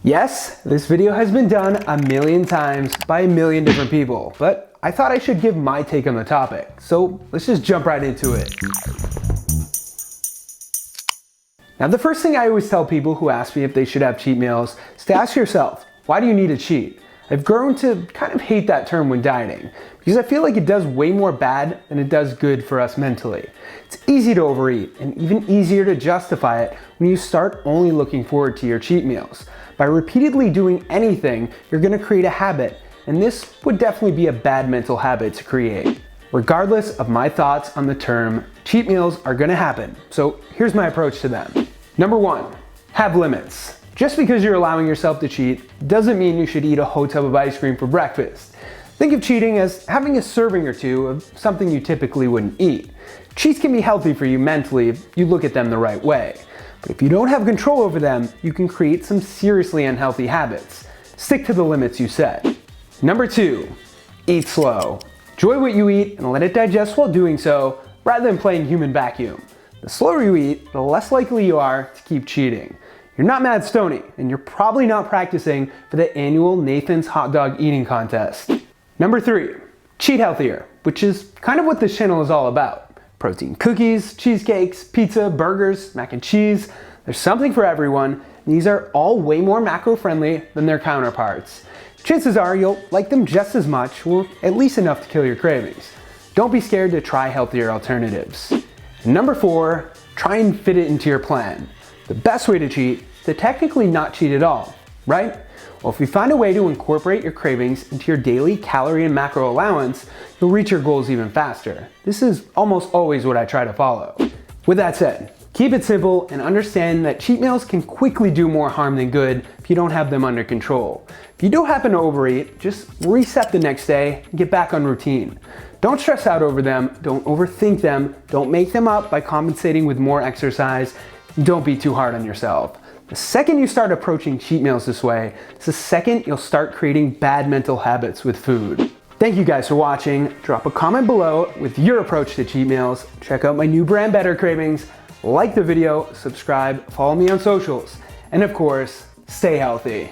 Yes, this video has been done a million times by a million different people, but I thought I should give my take on the topic. So let's just jump right into it. Now, the first thing I always tell people who ask me if they should have cheat meals is to ask yourself, why do you need a cheat? I've grown to kind of hate that term when dieting because I feel like it does way more bad than it does good for us mentally. It's easy to overeat and even easier to justify it when you start only looking forward to your cheat meals. By repeatedly doing anything, you're going to create a habit, and this would definitely be a bad mental habit to create. Regardless of my thoughts on the term, cheat meals are going to happen, so here's my approach to them. Number 1, have limits. Just because you're allowing yourself to cheat doesn't mean you should eat a whole tub of ice cream for breakfast. Think of cheating as having a serving or two of something you typically wouldn't eat. Cheats can be healthy for you mentally if you look at them the right way. But if you don't have control over them, you can create some seriously unhealthy habits. Stick to the limits you set. Number 2, eat slow. Enjoy what you eat and let it digest while doing so, rather than playing human vacuum. The slower you eat, the less likely you are to keep cheating. You're not Mad Stoney, and you're probably not practicing for the annual Nathan's Hot Dog Eating Contest. Number 3, cheat healthier, which is kind of what this channel is all about. Protein cookies, cheesecakes, pizza, burgers, mac and cheese. There's something for everyone, and these are all way more macro-friendly than their counterparts. Chances are you'll like them just as much, or at least enough to kill your cravings. Don't be scared to try healthier alternatives. And number 4, try and fit it into your plan. The best way to cheat is to technically not cheat at all, right? Well, if you find a way to incorporate your cravings into your daily calorie and macro allowance, you'll reach your goals even faster. This is almost always what I try to follow. With that said, keep it simple and understand that cheat meals can quickly do more harm than good if you don't have them under control. If you do happen to overeat, just reset the next day and get back on routine. Don't stress out over them, don't overthink them, don't make them up by compensating with more exercise. Don't be too hard on yourself. The second you start approaching cheat meals this way, it's the second you'll start creating bad mental habits with food. Thank you guys for watching. Drop a comment below with your approach to cheat meals. Check out my new brand, Better Cravings. Like the video, subscribe, follow me on socials, and of course, stay healthy.